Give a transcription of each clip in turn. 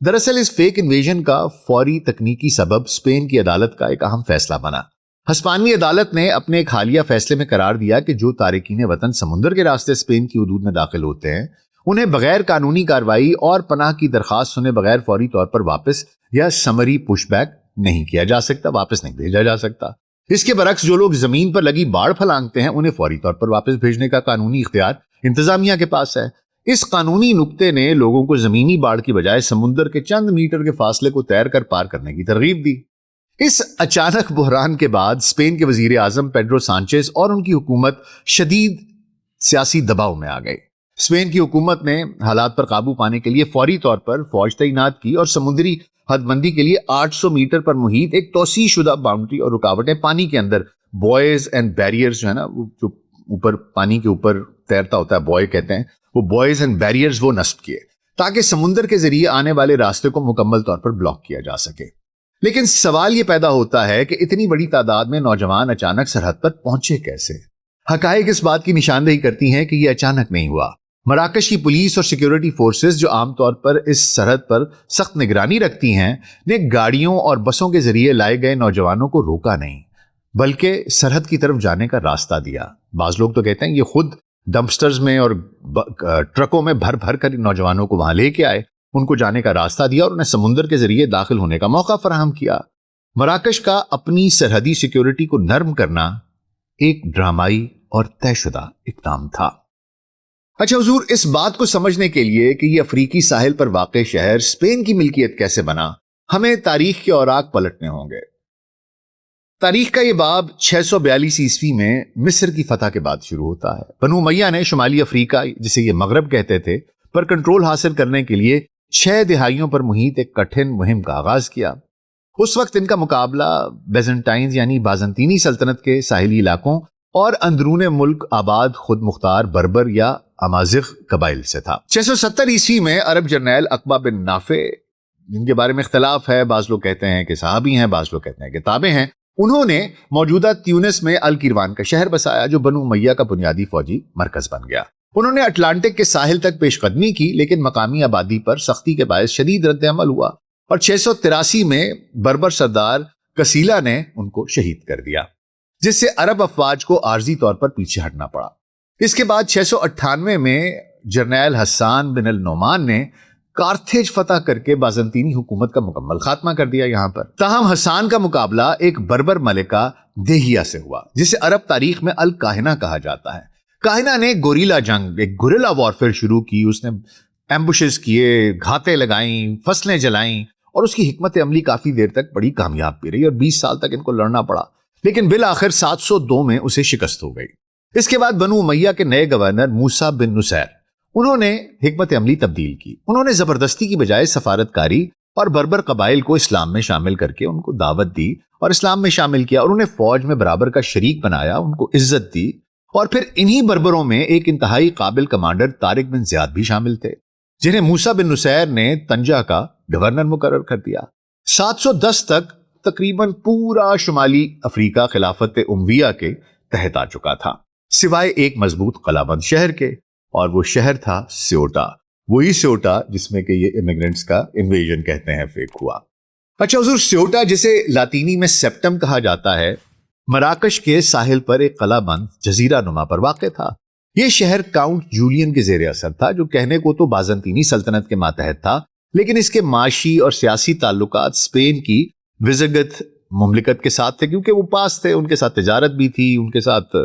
دراصل اس fake invasion کا فوری تکنیکی سبب اسپین کی عدالت کا ایک اہم فیصلہ بنا۔ ہسپانوی عدالت نے اپنے ایک حالیہ فیصلے میں قرار دیا کہ جو تارکین وطن سمندر کے راستے اسپین کی حدود میں داخل ہوتے ہیں انہیں بغیر قانونی کارروائی اور پناہ کی درخواست سنے بغیر فوری طور پر واپس یا سمری پش بیک نہیں کیا جا سکتا، واپس نہیں بھیجا جا سکتا۔ اس کے برعکس جو لوگ زمین پر لگی باڑ پھلانگتے ہیں انہیں فوری طور پر واپس بھیجنے کا قانونی اختیار انتظامیہ کے پاس ہے۔ اس قانونی نقطے نے لوگوں کو زمینی باڑ کی بجائے سمندر کے چند میٹر کے فاصلے کو تیر کر پار کرنے کی ترغیب دی۔ اس اچانک بحران کے بعد اسپین کے وزیر اعظم پیڈرو سانچیز اور ان کی حکومت شدید سیاسی دباؤ میں آ گئی۔ اسپین کی حکومت نے حالات پر قابو پانے کے لیے فوری طور پر فوج تعینات کی اور سمندری حد بندی کے لیے 800 میٹر پر محیط ایک توسیع شدہ باؤنڈری اور رکاوٹیں پانی کے اندر بوائز اینڈ بیریئرز جو ہے نا، جو اوپر پانی کے اوپر تیرتا ہوتا ہے بوائے کہتے ہیں، وہ بوائز اینڈ بیریئرز وہ نصب کیے تاکہ سمندر کے ذریعے آنے والے راستے کو مکمل طور پر بلاک کیا جا سکے۔ لیکن سوال یہ پیدا ہوتا ہے کہ اتنی بڑی تعداد میں نوجوان اچانک سرحد پر پہنچے کیسے؟ حقائق اس بات کی نشاندہی کرتی ہیں کہ یہ اچانک نہیں ہوا۔ مراکش کی پولیس اور سیکیورٹی فورسز جو عام طور پر اس سرحد پر سخت نگرانی رکھتی ہیں نے گاڑیوں اور بسوں کے ذریعے لائے گئے نوجوانوں کو روکا نہیں بلکہ سرحد کی طرف جانے کا راستہ دیا۔ بعض لوگ تو کہتے ہیں یہ خود ڈمپسٹرز میں اور ٹرکوں میں بھر بھر کر نوجوانوں کو وہاں لے کے آئے، ان کو جانے کا راستہ دیا اور انہیں سمندر کے ذریعے داخل ہونے کا موقع فراہم کیا۔ مراکش کا اپنی سرحدی سیکیورٹی کو نرم کرنا ایک ڈرامائی اور طے شدہ اقدام تھا۔ اچھا حضور، اس بات کو سمجھنے کے لیے کہ یہ افریقی ساحل پر واقع شہر اسپین کی ملکیت کیسے بنا، ہمیں تاریخ کے اوراق پلٹنے ہوں گے۔ تاریخ کا یہ باب 642 عیسوی میں مصر کی فتح کے بعد شروع ہوتا ہے۔ بنو امیہ نے شمالی افریقہ، جسے یہ مغرب کہتے تھے، پر کنٹرول حاصل کرنے کے لیے 6 دہائیوں پر محیط ایک کٹھن مہم کا آغاز کیا۔ اس وقت ان کا مقابلہ بیزنٹائنز یعنی بازنطینی سلطنت کے ساحلی علاقوں اور اندرون ملک آباد خود مختار بربر یا امازغ قبائل سے تھا۔ 670 عیسوی میں عرب جرنیل عقبہ بن نافع، جن کے بارے میں اختلاف ہے، بعض لوگ کہتے ہیں کہ صحابی ہیں، بعض لوگ کہتے ہیں کہ تابع ہیں، انہوں نے موجودہ تیونس میں الکیروان کا شہر بسایا جو بنو امیہ کا بنیادی فوجی مرکز بن گیا۔ انہوں نے اٹلانٹک کے ساحل تک پیش قدمی کی، لیکن مقامی آبادی پر سختی کے باعث شدید رد عمل ہوا اور 683 میں بربر سردار کسیلا نے ان کو شہید کر دیا، جس سے عرب افواج کو عارضی طور پر پیچھے ہٹنا پڑا۔ اس کے بعد 698 میں جرنیل حسان بن النعمان نے کارتھیج فتح کر کے بازنطینی حکومت کا مکمل خاتمہ کر دیا یہاں پر۔ تاہم حسان کا مقابلہ ایک بربر ملکہ دیہیا سے ہوا، جسے عرب تاریخ میں الکاہنہ کہا جاتا ہے۔ کاہنہ نے گوریلا جنگ، ایک گوریلا وارفیئر شروع کی، اس نے ایمبوشز کیے، گھاتیں لگائیں، فصلیں جلائیں، اور اس کی حکمت عملی کافی دیر تک بڑی کامیاب بھی رہی اور 20 سال تک ان کو لڑنا پڑا، لیکن بالآخر 702 میں اسے شکست ہو گئی۔ اس کے بعد بنو امیہ کے نئے گورنر موسیٰ بن نصیر، انہوں نے حکمت عملی تبدیل کی۔ انہوں نے زبردستی کی بجائے سفارت کاری اور بربر قبائل کو اسلام میں شامل کر کے ان کو دعوت دی اور اسلام میں شامل کیا، اور انہیں فوج میں برابر کا شریک بنایا، ان کو عزت دی۔ اور پھر انہی بربروں میں ایک انتہائی قابل کمانڈر طارق بن زیاد بھی شامل تھے، جنہیں موسیٰ بن نصیر نے طنجہ کا گورنر مقرر کر دیا۔ 710 تک تقریباً پورا شمالی افریقہ خلافت امویہ کے تحت آ چکا تھا، سوائے ایک مضبوط قلعہ بند شہر کے، اور وہ شہر تھا سیوٹا، وہی سیوٹا جس میں کہ یہ امیگرنٹس کا انویژن کہتے ہیں فیک ہوا۔ اچھا حضور، سیوٹا جسے لاطینی میں سیپٹم کہا جاتا ہے، مراکش کے ساحل پر ایک قلعہ بند جزیرہ نما پر واقع تھا۔ یہ شہر کاؤنٹ جولین کے زیر اثر تھا، جو کہنے کو تو بازنطینی سلطنت کے ماتحت تھا، لیکن اس کے معاشی اور سیاسی تعلقات اسپین کی وزگت مملکت کے ساتھ تھے، کیونکہ وہ پاس تھے، ان کے ساتھ تجارت بھی تھی، ان کے ساتھ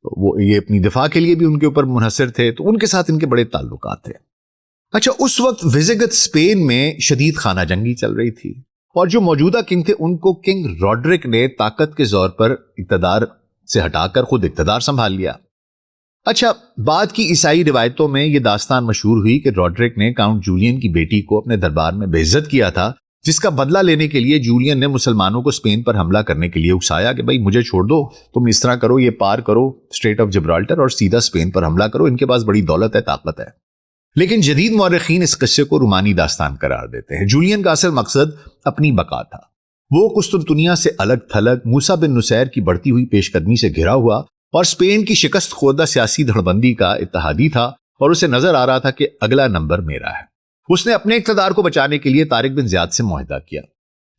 وہ یہ اپنی دفاع کے لیے بھی ان کے اوپر منحصر تھے، تو ان کے ساتھ ان کے بڑے تعلقات تھے۔ اچھا، اس وقت وزگت اسپین میں شدید خانہ جنگی چل رہی تھی، اور جو موجودہ کنگ تھے ان کو کنگ روڈرک نے طاقت کے زور پر اقتدار سے ہٹا کر خود اقتدار سنبھال لیا۔ اچھا، بعد کی عیسائی روایتوں میں یہ داستان مشہور ہوئی کہ روڈرک نے کاؤنٹ جولین کی بیٹی کو اپنے دربار میں بے عزت کیا تھا، جس کا بدلہ لینے کے لیے جولین نے مسلمانوں کو اسپین پر حملہ کرنے کے لیے اکسایا کہ بھائی مجھے چھوڑ دو، تم اس طرح کرو، یہ پار کرو اسٹریٹ آف جبرالٹر اور سیدھا اسپین پر حملہ کرو، ان کے پاس بڑی دولت ہے، طاقت ہے۔ لیکن جدید مورخین اس قصے کو رومانی داستان قرار دیتے ہیں۔ جولین کا اصل مقصد اپنی بقا تھا۔ وہ قسطنطنیہ سے الگ تھلگ موسیٰ بن نصیر کی بڑھتی ہوئی پیش قدمی سے گھرا ہوا اور اسپین کی شکست خوردہ سیاسی دھڑبندی کا اتحادی تھا، اور اسے نظر آ رہا تھا کہ اگلا نمبر میرا ہے۔ اس نے اپنے اقتدار کو بچانے کے لیے طارق بن زیاد سے معاہدہ کیا۔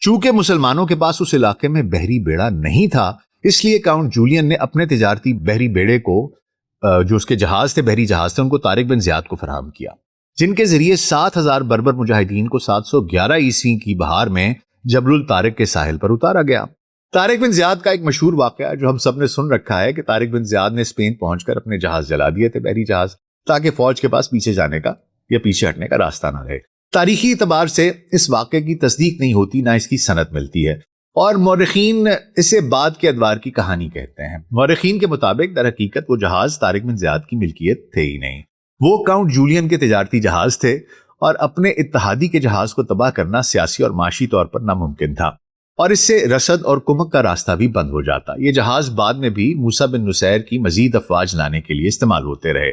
چونکہ مسلمانوں کے پاس اس علاقے میں بحری بیڑا نہیں تھا، اس لیے کاؤنٹ جولین نے اپنے تجارتی بحری بیڑے کو جو اس کے جہاز تھے، بحری جہاز تھے، ان کو طارق بن زیاد کو فراہم کیا، جن کے ذریعے 7,000 بربر مجاہدین کو 711 عیسوی کی بہار میں جبل الطارق کے ساحل پر اتارا گیا۔ طارق بن زیاد کا ایک مشہور واقعہ جو ہم سب نے سن رکھا ہے کہ طارق بن زیاد نے اسپین پہنچ کر اپنے جہاز جلا دیے تھے، بحری جہاز، تاکہ فوج کے پاس پیچھے جانے کا یا پیچھے ہٹنے کا راستہ نہ رہے۔ تاریخی اعتبار سے اس واقعے کی تصدیق نہیں ہوتی، نہ اس کی سند ملتی ہے، اور مورخین اسے بعد کے ادوار کی کہانی کہتے ہیں۔ مورخین کے مطابق در حقیقت وہ جہاز طارق بن زیاد کی ملکیت تھے ہی نہیں، وہ کاؤنٹ جولین کے تجارتی جہاز تھے، اور اپنے اتحادی کے جہاز کو تباہ کرنا سیاسی اور معاشی طور پر ناممکن تھا، اور اس سے رسد اور کمک کا راستہ بھی بند ہو جاتا۔ یہ جہاز بعد میں بھی موسیٰ بن نصیر کی مزید افواج لانے کے لیے استعمال ہوتے رہے۔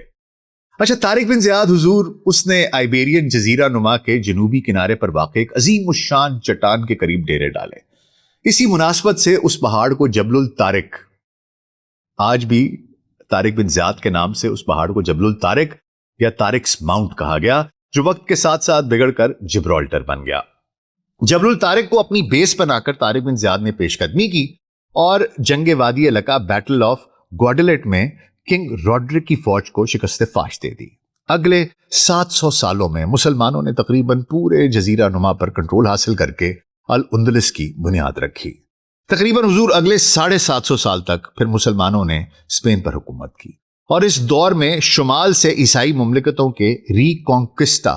اچھا، طارق بن زیاد حضور، اس نے آئیبیرین جزیرہ نما کے جنوبی کنارے پر واقع ایک عظیم الشان چٹان کے قریب ڈیرے ڈالے۔ اسی مناسبت سے اس پہاڑ کو جبل الطارق، آج بھی طارق بن زیاد کے نام سے اس پہاڑ کو جبل الطارق یا طارق's ماؤنٹ کہا گیا، جو وقت کے ساتھ ساتھ بگڑ کر جبرالٹر بن گیا۔ جبل الطارق کو اپنی بیس بنا کر طارق بن زیاد نے پیش قدمی کی، اور جنگ وادی القا بیٹل آف گواڈلیٹ میں کنگ روڈرک کی فوج کو شکست فاش دے دی۔ اگلے 700 سالوں میں مسلمانوں نے تقریباً پورے جزیرہ نما پر کنٹرول حاصل کر کے الاندلس کی بنیاد رکھی۔ تقریباً حضور اگلے 750 سال تک پھر مسلمانوں نے اسپین پر حکومت کی، اور اس دور میں شمال سے عیسائی مملکتوں کے ری کانکسٹا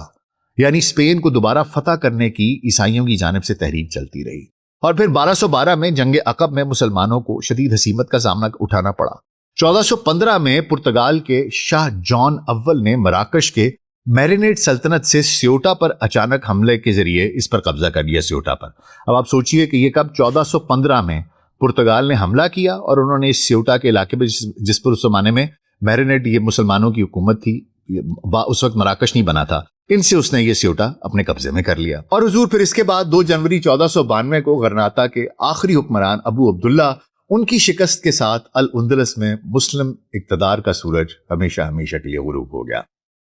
یعنی اسپین کو دوبارہ فتح کرنے کی عیسائیوں کی جانب سے تحریک چلتی رہی، اور پھر 1212 میں جنگ عقب میں مسلمانوں کو شدید ہزیمت کا سامنا اٹھانا پڑا۔ 1415 میں پرتگال کے شاہ جان اول نے مراکش کے میرینیڈ سلطنت سے سیوٹا پر اچانک حملے کے ذریعے اس پر قبضہ کر لیا، سیوٹا پر۔ اب آپ سوچئے کہ یہ کب 1415 میں پرتگال نے حملہ کیا، اور انہوں نے اس سیوٹا کے علاقے میں جس پر اس زمانے میں میرینیڈ یہ مسلمانوں کی حکومت تھی، اس وقت مراکش نہیں بنا تھا، ان سے اس نے یہ سیوٹا اپنے قبضے میں کر لیا۔ اور حضور پھر اس کے بعد 2 جنوری 1492 کو غرناطہ کے آخری حکمران ابو عبداللہ، ان کی شکست کے ساتھ الاندلس میں مسلم اقتدار کا سورج ہمیشہ ہمیشہ کے لیے غروب ہو گیا۔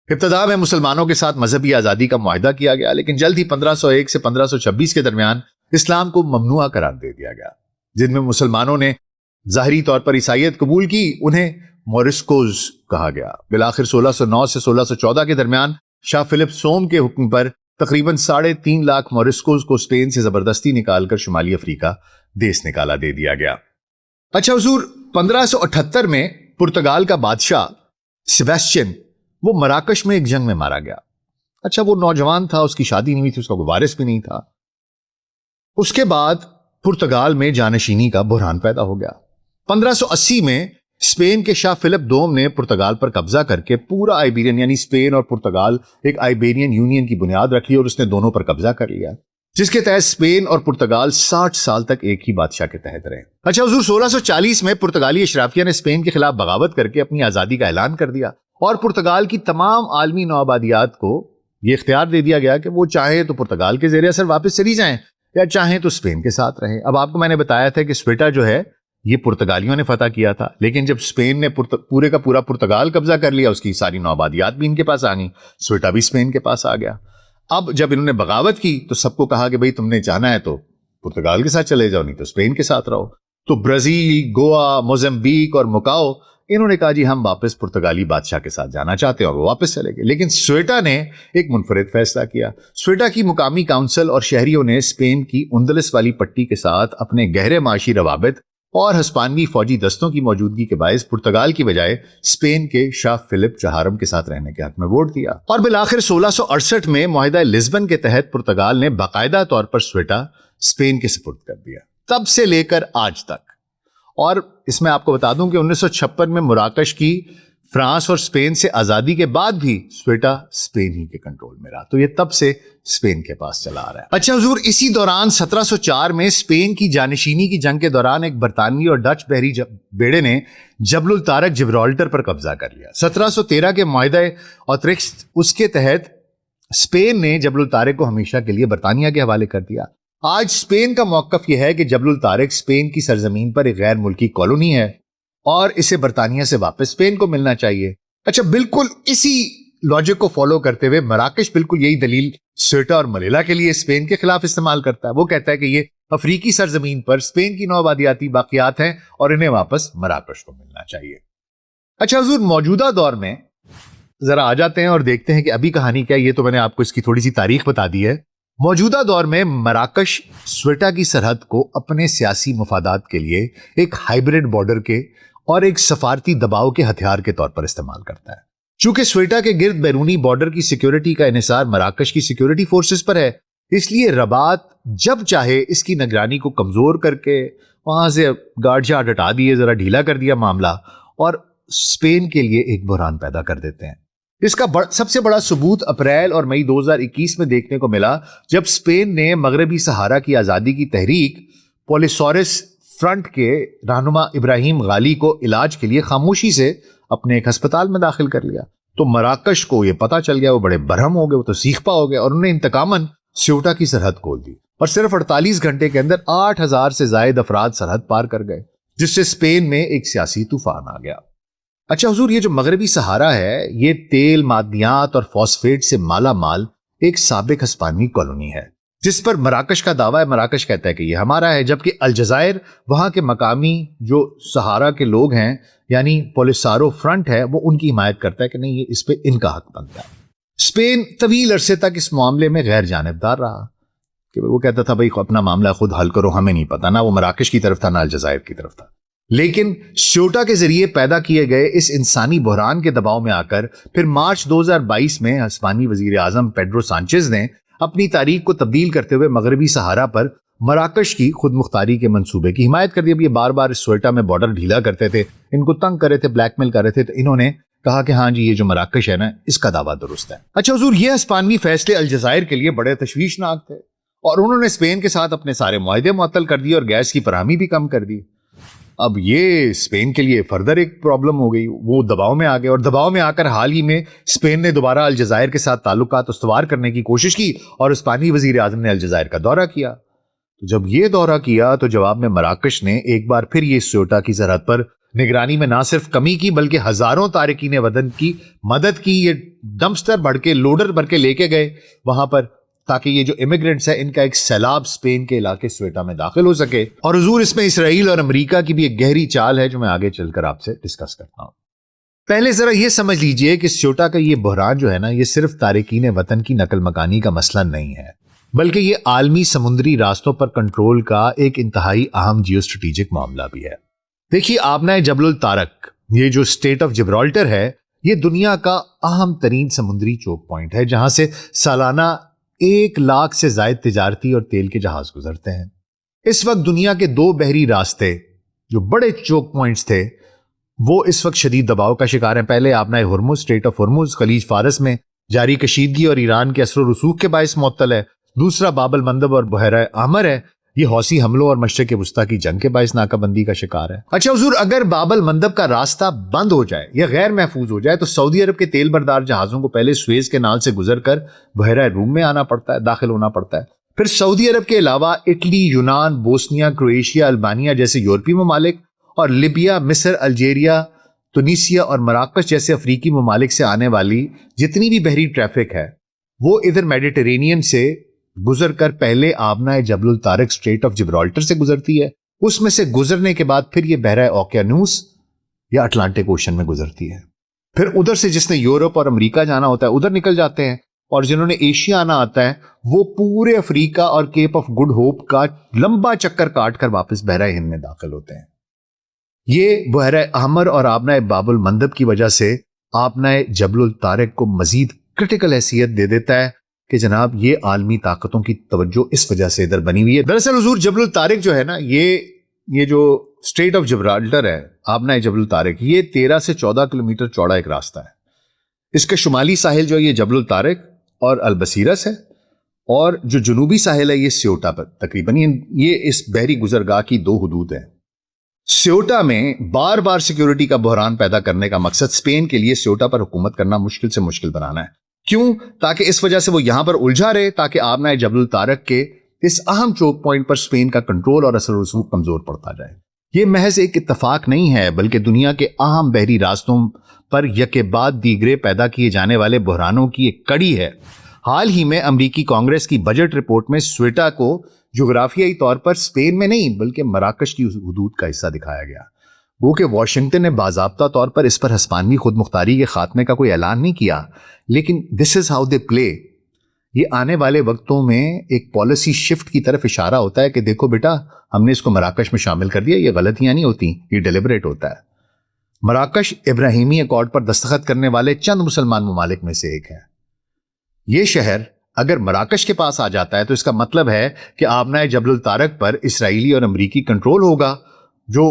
ابتدا میں مسلمانوں کے ساتھ مذہبی آزادی کا معاہدہ کیا گیا، لیکن جلد ہی 1501 سے 1526 کے درمیان اسلام کو ممنوع قرار دے دیا گیا۔ جن میں مسلمانوں نے ظاہری طور پر عیسائیت قبول کی، انہیں موریسکوز کہا گیا۔ بالآخر 1609 سے 1614 کے درمیان شاہ فلپ سوم کے حکم پر تقریباً 3.5 لاکھ موریسکوز کو اسپین سے زبردستی نکال کر شمالی افریقہ دیس نکالا دے دیا گیا۔ اچھا حضور، 1578 میں پرتگال کا بادشاہ سیباسٹین وہ مراکش میں ایک جنگ میں مارا گیا۔ اچھا، وہ نوجوان تھا، اس کی شادی نہیں ہوئی تھی، اس کا کوئی وارث بھی نہیں تھا۔ اس کے بعد پرتگال میں جانشینی کا بحران پیدا ہو گیا۔ 1580 میں اسپین کے شاہ فلپ دوم نے پرتگال پر قبضہ کر کے پورا آئیبیرین یعنی اسپین اور پرتگال ایک آئیبیرین یونین کی بنیاد رکھ لی، اور اس نے دونوں پر قبضہ کر لیا، جس کے تحت اسپین اور پرتگال 60 سال تک ایک ہی بادشاہ کے تحت رہے۔ اچھا حضور، 1640 میں پرتگالی اشرافیہ نے اسپین کے خلاف بغاوت کر کے اپنی آزادی کا اعلان کر دیا، اور پرتگال کی تمام عالمی نوآبادیات کو یہ اختیار دے دیا گیا کہ وہ چاہیں تو پرتگال کے زیر اثر واپس چلی جائیں، یا چاہیں تو اسپین کے ساتھ رہیں۔ اب آپ کو میں نے بتایا تھا کہ سویٹا جو ہے یہ پرتگالیوں نے فتح کیا تھا، لیکن جب اسپین نے پورے کا پورا پرتگال قبضہ کر لیا، اس کی ساری نوآبادیات بھی ان کے پاس آ گئیں، سویٹا بھی اسپین کے پاس آ گیا۔ اب جب انہوں نے بغاوت کی تو سب کو کہا کہ بھئی تم نے جانا ہے تو پرتگال کے ساتھ چلے جاؤ، نہیں تو اسپین کے ساتھ رہو۔ تو برازیل، گوا، موزمبیق اور مکاؤ، انہوں نے کہا جی ہم واپس پرتگالی بادشاہ کے ساتھ جانا چاہتے ہیں، اور وہ واپس چلے گئے۔ لیکن سویٹا نے ایک منفرد فیصلہ کیا۔ سویٹا کی مقامی کونسل اور شہریوں نے اسپین کی اندلس والی پٹی کے ساتھ اپنے گہرے معاشی روابط اور ہسپانوی فوجی دستوں کی موجودگی کے باعث پرتگال کی بجائے اسپین کے شاہ فلپ چہارم کے ساتھ رہنے کے حق میں ووٹ دیا، اور بالآخر 1668 میں معاہدہ لزبن کے تحت پرتگال نے باقاعدہ طور پر سویٹا اسپین کے سپرد کر دیا۔ تب سے لے کر آج تک، اور اس میں آپ کو بتا دوں کہ 1956 میں مراکش کی فرانس اور اسپین سے آزادی کے بعد بھی سویٹا اسپین ہی کے کنٹرول میں رہا، تو یہ تب سے اسپین کے پاس چلا آ رہا ہے۔ اچھا حضور، اسی دوران 1704 میں اسپین کی جانشینی کی جنگ کے دوران ایک برطانوی اور ڈچ بحری بیڑے نے جبل الطارق جبرالٹر پر قبضہ کر لیا۔ 1713 کے معاہدہ اوتریخت، اس کے تحت اسپین نے جبل الطارق کو ہمیشہ کے لیے برطانیہ کے حوالے کر دیا۔ آج اسپین کا موقف یہ ہے کہ جبل الطارق اسپین کی سرزمین پر ایک غیر ملکی کالونی ہے، اور اسے برطانیہ سے واپس اسپین کو ملنا چاہیے۔ اچھا، بالکل اسی لوجک کو فالو کرتے ہوئے مراکش بالکل یہی دلیل سیوٹا اور ملیلا کے لیے اسپین کے خلاف استعمال کرتا ہے. وہ کہتا ہے کہ یہ افریقی سرزمین پر اسپین کی نوآبادیاتی باقیات ہیں اور انہیں واپس مراکش کو ملنا چاہیے. اچھا حضور، موجودہ دور میں ذرا آ جاتے ہیں اور دیکھتے ہیں کہ ابھی کہانی کیا ہے. یہ تو میں نے آپ کو اس کی تھوڑی سی تاریخ بتا دی ہے. موجودہ دور میں مراکش سویٹا کی سرحد کو اپنے سیاسی مفادات کے لیے ایک ہائبرڈ بارڈر کے اور ایک سفارتی دباؤ کے ہتھیار کے طور پر استعمال کرتا ہے. چونکہ سویٹا کے گرد بیرونی بارڈر کی سیکیورٹی کا انحصار مراکش کی سیکیورٹی فورسز پر ہے، اس لیے رباط جب چاہے اس کی نگرانی کو کمزور کر کے وہاں سے گارڈ شاٹ ہٹا دیے، ذرا ڈھیلا کر دیا معاملہ، اور اسپین کے لیے ایک بحران پیدا کر دیتے ہیں. اس کا سب سے بڑا ثبوت اپریل اور مئی 2021 میں دیکھنے کو ملا جب اسپین نے مغربی صحارا کی آزادی کی تحریک پولیسورس فرنٹ کے رہنما ابراہیم غالی کو علاج کے لیے خاموشی سے اپنے ایک ہسپتال میں داخل کر لیا. تو مراکش کو یہ پتا چل گیا، وہ بڑے برہم ہو گئے، وہ تو سیخپا ہو گئے، اور انہوں نے انتقاماً سیوٹا کی سرحد کھول دی اور صرف 48 گھنٹے کے اندر 8000 سے زائد افراد سرحد پار کر گئے، جس سے اسپین میں ایک سیاسی طوفان آ گیا. اچھا حضور، یہ جو مغربی صحارا ہے یہ تیل، معدنیات اور فاسفیٹ سے مالا مال ایک سابق ہسپانوی کالونی ہے جس پر مراکش کا دعویٰ ہے. مراکش کہتا ہے کہ یہ ہمارا ہے، جبکہ الجزائر وہاں کے مقامی جو صحارا کے لوگ ہیں یعنی پولیسارو فرنٹ ہے وہ ان کی حمایت کرتا ہے کہ نہیں، یہ اس پہ ان کا حق بنتا ہے. اسپین طویل عرصے تک اس معاملے میں غیر جانبدار رہا کہ وہ کہتا تھا بھائی اپنا معاملہ خود حل کرو، ہمیں نہیں پتا، نہ وہ مراکش کی طرف تھا نہ الجزائر کی طرف تھا. لیکن سیوٹا کے ذریعے پیدا کیے گئے اس انسانی بحران کے دباؤ میں آ کر پھر مارچ 2022 میں ہسپانوی وزیر اعظم پیڈرو سانچیز نے اپنی تاریخ کو تبدیل کرتے ہوئے مغربی صحارا پر مراکش کی خود مختاری کے منصوبے کی حمایت کر دی. اب یہ بار بار سویٹا میں بارڈر ڈھیلا کرتے تھے، ان کو تنگ کر رہے تھے، بلیک میل کر رہے تھے، تو انہوں نے کہا کہ ہاں جی یہ جو مراکش ہے نا اس کا دعویٰ درست ہے. اچھا حضور، یہ ہسپانوی فیصلے الجزائر کے لیے بڑے تشویشناک تھے اور انہوں نے اسپین کے ساتھ اپنے سارے معاہدے معطل کر دیے اور گیس کی فراہمی بھی کم کر دی. اب یہ اسپین کے لیے فردر ایک پرابلم ہو گئی، وہ دباؤ میں آ گئے اور دباؤ میں آ کر حال ہی میں اسپین نے دوبارہ الجزائر کے ساتھ تعلقات استوار کرنے کی کوشش کی اور ہسپانوی وزیر اعظم نے الجزائر کا دورہ کیا. جب یہ دورہ کیا تو جواب میں مراکش نے ایک بار پھر یہ سیوٹا کی سرحد پر نگرانی میں نہ صرف کمی کی بلکہ ہزاروں تارکین وطن کی مدد کی. یہ ڈمپسٹر بڑھ کے لوڈر بھر کے لے کے گئے وہاں پر تاکہ یہ جو امیگرینٹس ہیں ان کا ایک سیلاب اسپین کے علاقے سویٹا میں داخل ہو سکے. اور حضور اس میں اسرائیل اور امریکہ کی بھی ایک گہری چال ہے جو میں آگے چل کر آپ سے ڈسکس کرتا ہوں. پہلے ذرا یہ سمجھ لیجئے کہ سیوٹا کا یہ بحران جو ہے نا یہ صرف تارکین وطن کی نقل مکانی کا مسئلہ نہیں ہے، بلکہ یہ عالمی سمندری راستوں پر کنٹرول کا ایک انتہائی اہم جیو اسٹریٹجک معاملہ بھی ہے. دیکھیے آبنائے جبل الطارق، یہ جو اسٹیٹ آف جبرالٹر ہے، یہ دنیا کا اہم ترین سمندری چوک پوائنٹ ہے جہاں سے سالانہ 1 لاکھ سے زائد تجارتی اور تیل کے جہاز گزرتے ہیں. اس وقت دنیا کے 2 بحری راستے جو بڑے چوک پوائنٹس تھے وہ اس وقت شدید دباؤ کا شکار ہیں. پہلے آبنائے ہرمز، اسٹریٹ آف ہرمز خلیج فارس میں جاری کشیدگی اور ایران کے اثر و رسوخ کے باعث معطل ہے. دوسرا باب المندب اور بحیرہ احمر ہے، یہ حوثی حملوں اور مشرق وسطیٰ کی جنگ کے باعث ناکہ بندی کا شکار ہے. اچھا حضور، اگر باب المندب کا راستہ بند ہو جائے یا غیر محفوظ ہو جائے تو سعودی عرب کے تیل بردار جہازوں کو پہلے سویز کینال سے گزر کر بحیرہ روم میں آنا پڑتا ہے، داخل ہونا پڑتا ہے. پھر سعودی عرب کے علاوہ اٹلی، یونان، بوسنیا، کرویشیا، البانیہ جیسے یورپی ممالک اور لیبیا، مصر، الجیریا، تونسیا اور مراکش جیسے افریقی ممالک سے آنے والی جتنی بھی بحری ٹریفک ہے وہ ادھر میڈیٹرینین سے گزر کر پہلے آبنائے جبل الطارق اسٹریٹ آف جبرالٹر سے گزرتی ہے. اس میں سے گزرنے کے بعد پھر یہ بحیرہ اوقیانوس یا اٹلانٹک اوشن میں گزرتی ہے. پھر ادھر سے جس نے یورپ اور امریکہ جانا ہوتا ہے ادھر نکل جاتے ہیں، اور جنہوں نے ایشیا آنا آتا ہے وہ پورے افریقہ اور کیپ آف گڈ ہوپ کا لمبا چکر کاٹ کر واپس بحیرہ ہند میں داخل ہوتے ہیں. یہ بحیرہ احمر اور آبنائے باب المندب کی وجہ سے آبنائے جبل الطارق کو مزید کرٹیکل حیثیت دے دیتا ہے کہ جناب یہ عالمی طاقتوں کی توجہ اس وجہ سے ادھر بنی ہوئی ہے. دراصل حضور جبل الطارق جو ہے نا یہ جو اسٹریٹ آف جبرالٹر ہے، آبنائے جبل الطارق، یہ 13 سے 14 کلومیٹر چوڑا ایک راستہ ہے. اس کا شمالی ساحل جو ہے یہ جبل الطارق اور البصیرس ہے، اور جو جنوبی ساحل ہے یہ سیوٹا پر تقریباً یہ اس بحری گزرگاہ کی 2 حدود ہیں. سیوٹا میں بار بار سیکیورٹی کا بحران پیدا کرنے کا مقصد اسپین کے لیے سیوٹا پر حکومت کرنا مشکل سے مشکل بنانا ہے. کیوں؟ تاکہ اس وجہ سے وہ یہاں پر الجھا رہے، تاکہ آبنائے جبل الطارق کے اس اہم چوک پوائنٹ پر اسپین کا کنٹرول اور اثر و رسوخ کمزور پڑتا جائے. یہ محض ایک اتفاق نہیں ہے بلکہ دنیا کے اہم بحری راستوں پر یکے بعد دیگرے پیدا کیے جانے والے بحرانوں کی ایک کڑی ہے۔ حال ہی میں امریکی کانگریس کی بجٹ رپورٹ میں سویٹا کو جغرافیائی طور پر اسپین میں نہیں بلکہ مراکش کی حدود کا حصہ دکھایا گیا۔ وہ کہ واشنگٹن نے باضابطہ طور پر اس پر ہسپانوی خود مختاری کے خاتمے کا کوئی اعلان نہیں کیا، لیکن دس از ہاؤ دے پلے۔ یہ آنے والے وقتوں میں ایک پالیسی شفٹ کی طرف اشارہ ہوتا ہے کہ دیکھو بیٹا، ہم نے اس کو مراکش میں شامل کر دیا، یہ غلطیاں نہیں ہوتی، یہ ڈیلیبریٹ ہوتا ہے۔ مراکش ابراہیمی ایکارڈ پر دستخط کرنے والے چند مسلمان ممالک میں سے ایک ہے۔ یہ شہر اگر مراکش کے پاس آ جاتا ہے تو اس کا مطلب ہے کہ آبنائے جبل الطارق پر اسرائیلی اور امریکی کنٹرول ہوگا، جو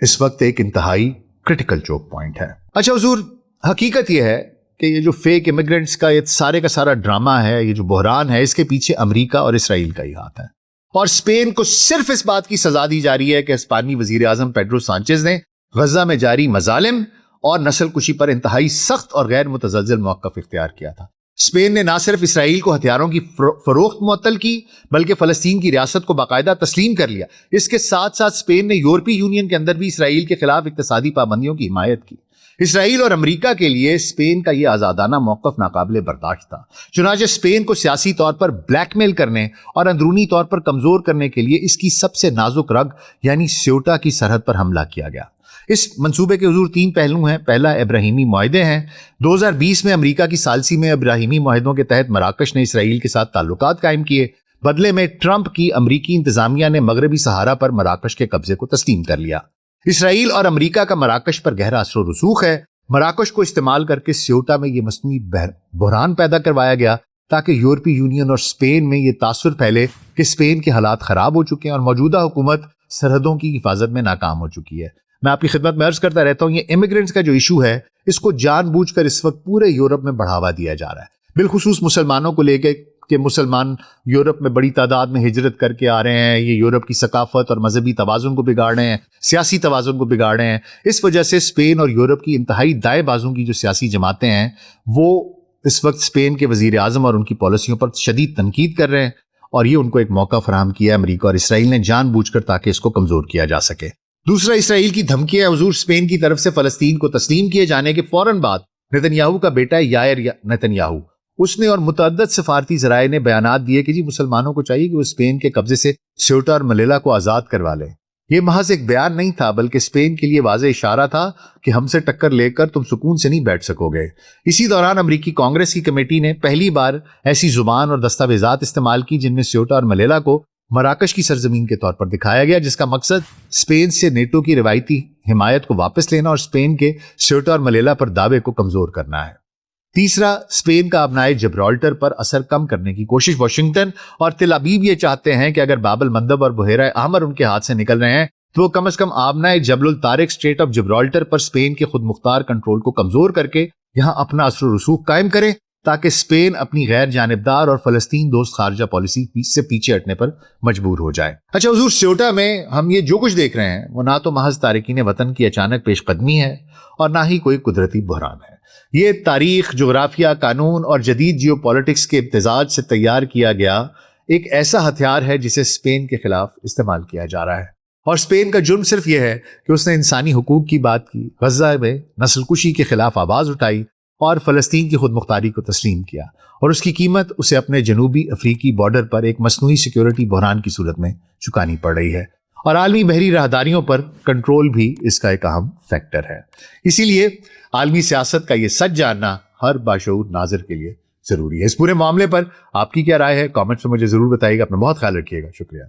اس وقت ایک انتہائی کرٹیکل چوک پوائنٹ ہے۔ اچھا حضور، حقیقت یہ ہے کہ یہ جو فیک امیگرنٹس کا یہ سارے کا سارا ڈرامہ ہے، یہ جو بحران ہے، اس کے پیچھے امریکہ اور اسرائیل کا ہی ہاتھ ہے، اور اسپین کو صرف اس بات کی سزا دی جا رہی ہے کہ اسپانوی وزیر اعظم پیڈرو سانچیز نے غزہ میں جاری مظالم اور نسل کشی پر انتہائی سخت اور غیر متزلزل موقف اختیار کیا تھا۔ اسپین نے نہ صرف اسرائیل کو ہتھیاروں کی فروخت معطل کی بلکہ فلسطین کی ریاست کو باقاعدہ تسلیم کر لیا۔ اس کے ساتھ ساتھ اسپین نے یورپی یونین کے اندر بھی اسرائیل کے خلاف اقتصادی پابندیوں کی حمایت کی۔ اسرائیل اور امریکہ کے لیے اسپین کا یہ آزادانہ موقف ناقابل برداشت تھا۔ چنانچہ اسپین کو سیاسی طور پر بلیک میل کرنے اور اندرونی طور پر کمزور کرنے کے لیے اس کی سب سے نازک رگ یعنی سیوٹا کی سرحد پر حملہ کیا گیا۔ اس منصوبے کے حضور 3 پہلو ہیں۔ پہلا ابراہیمی معاہدے ہیں۔ 2020 میں امریکہ کی ثالثی میں ابراہیمی معاہدوں کے تحت مراکش نے اسرائیل کے ساتھ تعلقات قائم کیے۔ بدلے میں ٹرمپ کی امریکی انتظامیہ نے مغربی صحارا پر مراکش کے قبضے کو تسلیم کر لیا۔ اسرائیل اور امریکہ کا مراکش پر گہرا اثر و رسوخ ہے۔ مراکش کو استعمال کر کے سیوٹا میں یہ مصنوعی بحران پیدا کروایا گیا تاکہ یورپی یونین اور اسپین میں یہ تاثر پھیلے کہ اسپین کے حالات خراب ہو چکے ہیں اور موجودہ حکومت سرحدوں کی حفاظت میں ناکام ہو چکی ہے۔ میں آپ کی خدمت میں عرض کرتا رہتا ہوں، یہ امیگرنٹس کا جو ایشو ہے، اس کو جان بوجھ کر اس وقت پورے یورپ میں بڑھاوا دیا جا رہا ہے، بالخصوص مسلمانوں کو لے کے کہ مسلمان یورپ میں بڑی تعداد میں ہجرت کر کے آ رہے ہیں، یہ یورپ کی ثقافت اور مذہبی توازن کو بگاڑ رہے ہیں، سیاسی توازن کو بگاڑ رہے ہیں۔ اس وجہ سے اسپین اور یورپ کی انتہائی دائیں بازوں کی جو سیاسی جماعتیں ہیں، وہ اس وقت اسپین کے وزیر اعظم اور ان کی پالیسیوں پر شدید تنقید کر رہے ہیں، اور یہ ان کو ایک موقع فراہم کیا ہے امریکہ اور اسرائیل نے جان بوجھ کر تاکہ اس کو کمزور کیا جا سکے۔ دوسرا، اسرائیل کی دھمکی ہے حضور اسپین کی طرف سے فلسطین کو تسلیم کیے جانے کے فوراً بعد نتنیاہو کا بیٹا یائر نتنیاہو، اس نے اور متعدد سفارتی ذرائع نے بیانات دیے کہ جی مسلمانوں کو چاہیے کہ وہ اسپین کے قبضے سے سیوٹا اور ملیلا کو آزاد کروا لیں۔ یہ محض ایک بیان نہیں تھا بلکہ اسپین کے لیے واضح اشارہ تھا کہ ہم سے ٹکر لے کر تم سکون سے نہیں بیٹھ سکو گے۔ اسی دوران امریکی کانگریس کی کمیٹی نے پہلی بار ایسی زبان اور دستاویزات استعمال کی جن میں سیوٹا اور ملیلا کو مراکش کی سرزمین کے طور پر دکھایا گیا، جس کا مقصد اسپین سے نیٹو کی روایتی حمایت کو واپس لینا اور اسپین کے سیوٹا اور ملیلا پر دعوے کو کمزور کرنا ہے۔ تیسرا، اسپین کا آبنائے جبرالٹر پر اثر کم کرنے کی کوشش۔ واشنگٹن اور تل ابیب یہ چاہتے ہیں کہ اگر باب المندب اور بحیرہ احمر ان کے ہاتھ سے نکل رہے ہیں تو وہ کم از کم آبنائے جبل الطارق اسٹریٹ آف جبرالٹر پر اسپین کے خود مختار کنٹرول کو کمزور کر کے یہاں اپنا اثر و رسوخ قائم کرے تاکہ اسپین اپنی غیر جانبدار اور فلسطین دوست خارجہ پالیسی سے پیچھے ہٹنے پر مجبور ہو جائے۔ اچھا حضور، سیوٹا میں ہم یہ جو کچھ دیکھ رہے ہیں وہ نہ تو محض تارکین وطن کی اچانک پیش قدمی ہے اور نہ ہی کوئی قدرتی بحران ہے۔ یہ تاریخ، جغرافیہ، قانون اور جدید جیو پالیٹکس کے امتزاج سے تیار کیا گیا ایک ایسا ہتھیار ہے جسے اسپین کے خلاف استعمال کیا جا رہا ہے، اور اسپین کا جرم صرف یہ ہے کہ اس نے انسانی حقوق کی بات کی، غزہ میں نسل کشی کے خلاف آواز اٹھائی اور فلسطین کی خود مختاری کو تسلیم کیا، اور اس کی قیمت اسے اپنے جنوبی افریقی بارڈر پر ایک مصنوعی سیکیورٹی بحران کی صورت میں چکانی پڑ رہی ہے، اور عالمی بحری راہداریوں پر کنٹرول بھی اس کا ایک اہم فیکٹر ہے۔ اسی لیے عالمی سیاست کا یہ سچ جاننا ہر باشعور ناظر کے لیے ضروری ہے۔ اس پورے معاملے پر آپ کی کیا رائے ہے؟ کامنٹس میں مجھے ضرور بتائیے گا۔ اپنا بہت خیال رکھیے گا۔ شکریہ۔